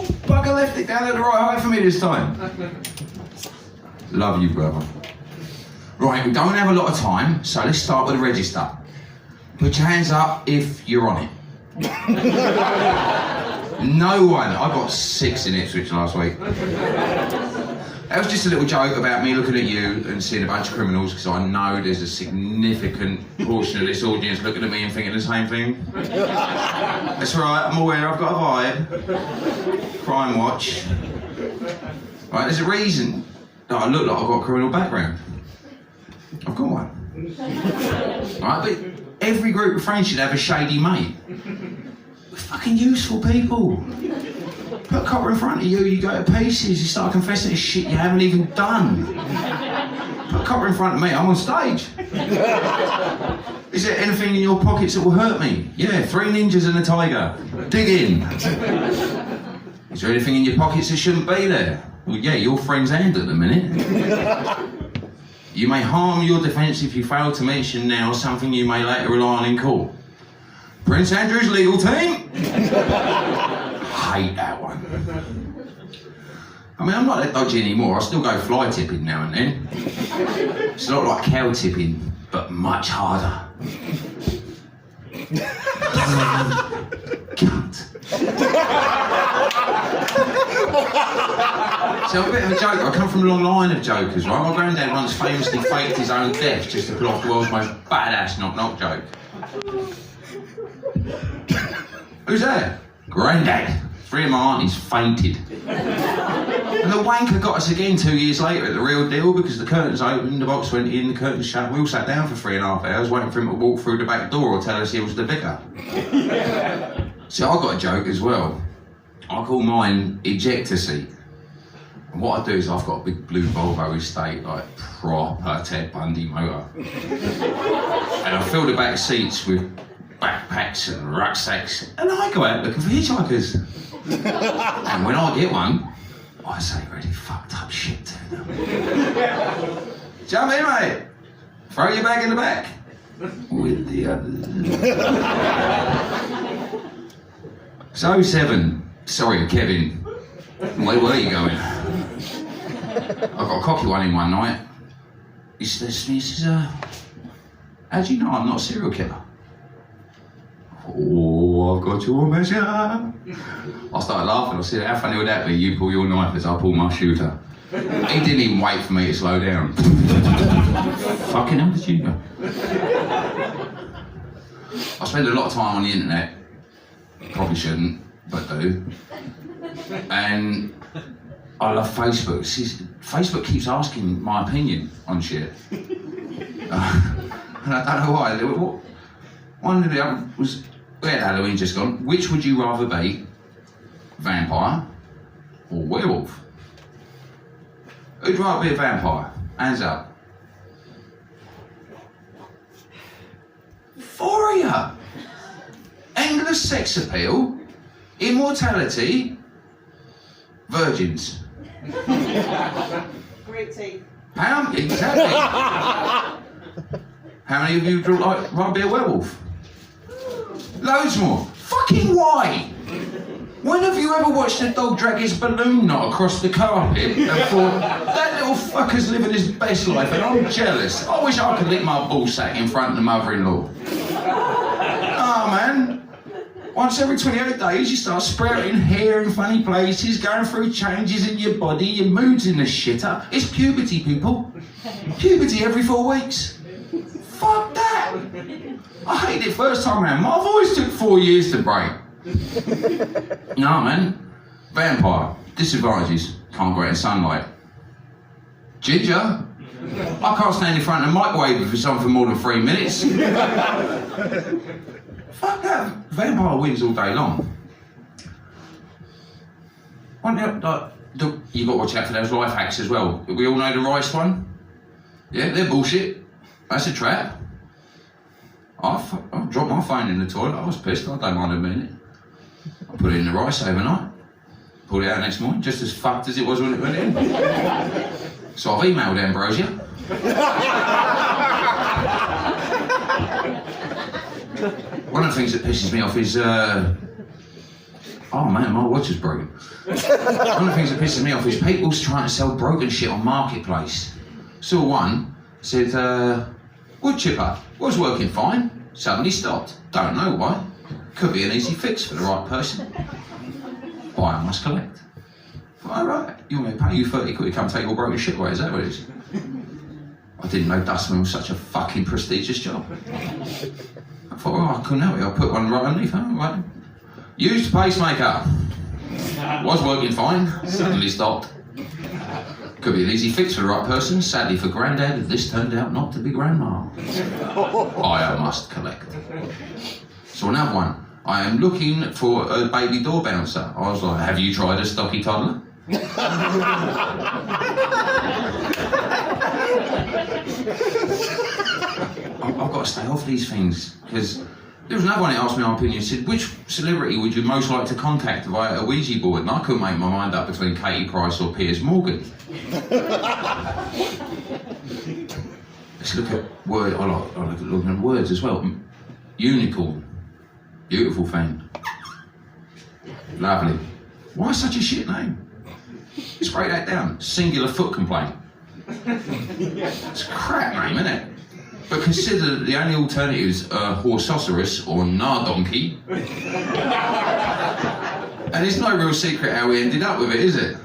Oh, bugger left it down at the right height for me this time. Love you, brother. Right, we don't have a lot of time, so let's start with the register. Put your hands up if you're on it. No one. I got 6 in Ipswich last week. That was just a little joke about me looking at you and seeing a bunch of criminals, because I know there's a significant portion of this audience looking at me and thinking the same thing. That's right, I'm aware, I've got a vibe. Crime watch. Right, there's a reason that I look like I've got a criminal background. I've got one. Right, but every group of friends should have a shady mate. We're fucking useful people. Put a copper in front of you, you go to pieces, you start confessing to shit you haven't even done. Put a copper in front of me, I'm on stage. Is there anything in your pockets that will hurt me? Yeah, 3 ninjas and a tiger. Dig in. Is there anything in your pockets that shouldn't be there? Well, yeah, your friend's hand at the minute. You may harm your defence if you fail to mention now something you may later rely on in court. Prince Andrew's legal team? Hate that one. I mean, I'm not that dodgy anymore. I still go fly tipping now and then. It's not like cow tipping, but much harder. Cunt. So I'm a bit of a joker. I come from a long line of jokers, right? My granddad once famously faked his own death just to pull off the world's most badass knock-knock joke. Who's there? Granddad. 3 of my aunties fainted. And the wanker got us again 2 years later at the real deal, because the curtains opened, the box went in, the curtains shut. We all sat down for 3.5 hours waiting for him to walk through the back door or tell us he was the vicar. So I got a joke as well. I call mine ejector seat. And what I do is I've got a big blue Volvo estate, like proper Ted Bundy motor. And I fill the back seats with backpacks and rucksacks, and I go out looking for hitchhikers. And when I get one, I say really fucked up shit to them. Jump in, mate. Throw your bag in the back. With the others. So 7. Sorry, Kevin. Where were you going? I got a cocky one in one night. He says, how do you know I'm not a serial killer? Oh, I've got your measure. I started laughing. I said, how funny would that be? You pull your knife as I pull my shooter. He didn't even wait for me to slow down. Fucking hell did you know? I spend a lot of time on the internet. Probably shouldn't, but do. And I love Facebook. Facebook keeps asking my opinion on shit. And I don't know why. One of the other was, we had Halloween just gone. Which would you rather be? Vampire or werewolf? Who'd rather be a vampire? Hands up. 4 of you. Endless sex appeal, immortality, virgins. Great teeth. Exactly. How many of you would like rather be a werewolf? Loads more. Fucking why? When have you ever watched a dog drag his balloon knot across the carpet and thought, that little fucker's living his best life and I'm jealous. I wish I could lick my ballsack in front of the mother-in-law. Oh man. Once every 28 days you start sprouting hair in funny places, going through changes in your body, your mood's in the shitter. It's puberty, people. Puberty every 4 weeks. Fuck that! I hated it first time around. My voice took 4 years to break. No, man. Vampire. Disadvantages. Can't go out in sunlight. Ginger. I can't stand in front of a microwave for something for more than 3 minutes. Fuck that. Vampire wins all day long. You've got to watch out for those life hacks as well. We all know the rice one? Yeah, they're bullshit. That's a trap. I dropped my phone in the toilet. I was pissed. I don't mind admitting it. I put it in the rice overnight. Pulled it out next morning, just as fucked as it was when it went in. So I've emailed Ambrosia. One of the things that pisses me off is Oh man, my watch is broken. One of the things that pisses me off is people's trying to sell broken shit on Marketplace. Saw one, said, wood chipper, was working fine, suddenly stopped. Don't know why. Could be an easy fix for the right person. Buyer must collect. All right, you want me to pay you 30 quid to come take your broken shit away, is that what it is? I didn't know dustman was such a fucking prestigious job. I thought, oh, I couldn't help it, I'll put one right underneath. Oh, right. Used pacemaker. Was working fine, suddenly stopped. Could be an easy fix for the right person. Sadly for Grandad, this turned out not to be Grandma. I must collect. So another one. I am looking for a baby door bouncer. I was like, have you tried a stocky toddler? I've got to stay off these things, because there was another one that asked me my opinion. Said, which celebrity would you most like to contact via a Ouija board? And I couldn't make my mind up between Katie Price or Piers Morgan. Let's look at words. I like looking at words as well. Unicorn. Beautiful thing. Lovely. Why such a shit name? Just write that down. Singular foot complaint. It's a crap name, isn't it? But consider that the only alternatives are Horsoceros or Nardonkey. And it's no real secret how we ended up with it, is it?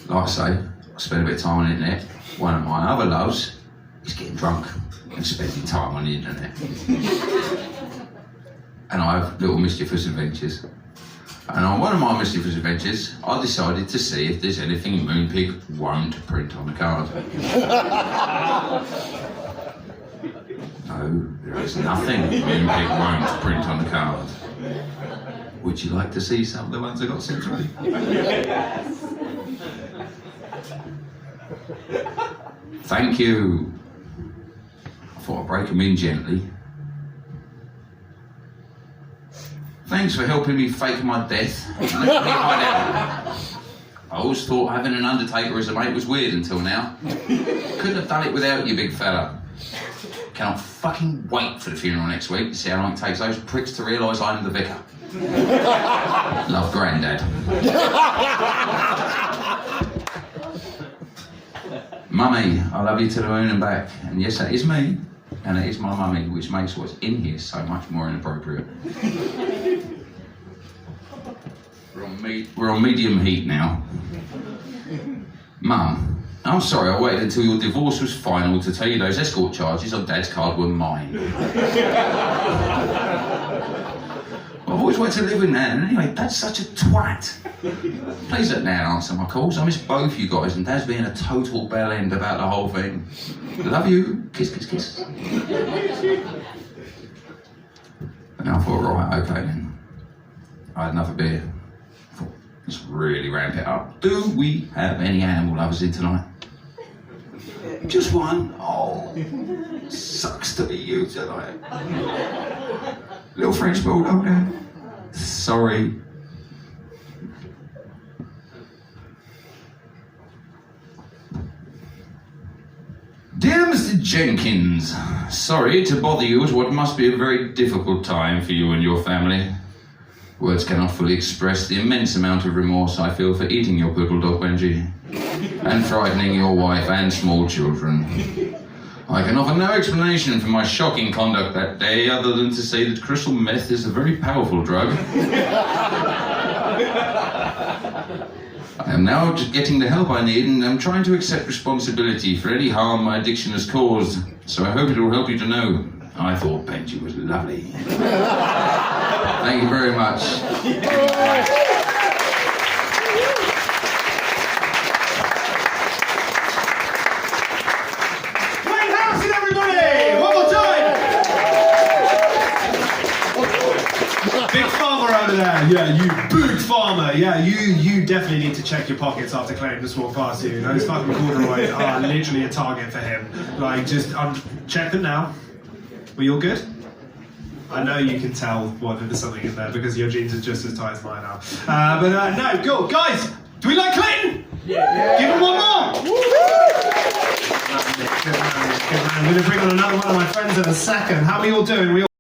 Like I say, I spend a bit of time on the internet. One of my other loves is getting drunk and spending time on the internet. And I have little mischievous adventures. And on one of my mischievous adventures, I decided to see if there's anything Moonpig won't print on the card. No, there is nothing Moonpig won't print on the card. Would you like to see some of the ones I got sent through? Thank you. I thought I'd break them in gently. Thanks for helping me fake my death. Let me hide out. I always thought having an undertaker as a mate was weird until now. Couldn't have done it without you, big fella. Cannot fucking wait for the funeral next week to see how long it takes those pricks to realise I'm the vicar. Love, Grandad. Mummy, I love you to the moon and back. And yes, that is me. And it is my mummy, which makes what's in here so much more inappropriate. We're on medium heat now. Mum, I'm sorry I waited until your divorce was final to tell you those escort charges on Dad's card were mine. I've always wanted to live with Nan, and anyway, Dad's such a twat. Please let Nan answer my calls. I miss both you guys, and Dad's being a total bell end about the whole thing. Love you. Kiss, kiss, kiss. And I thought, right, okay then. I had another beer. I thought, let's really ramp it up. Do we have any animal lovers in tonight? Just one? Oh, sucks to be you tonight. Little French bulldog there. Sorry. Dear Mr. Jenkins, sorry to bother you at what must be a very difficult time for you and your family. Words cannot fully express the immense amount of remorse I feel for eating your poodle dog, Benji, and frightening your wife and small children. I can offer no explanation for my shocking conduct that day other than to say that crystal meth is a very powerful drug. I am now just getting the help I need, and I'm trying to accept responsibility for any harm my addiction has caused. So I hope it will help you to know I thought Benji was lovely. Thank you very much. Great house and everybody! One more time! Big farmer over there. Yeah, you big farmer. Yeah, you definitely need to check your pockets after Clayton just walked past you. Those fucking corduroys are literally a target for him. Like, just check them now. Were you all good? I know you can tell whether there's something in there because your jeans are just as tight as mine are. No, cool. Guys, do we like Clayton? Yeah. Give him one more. Good man. I'm going to bring on another one of my friends in a second. How are we all doing?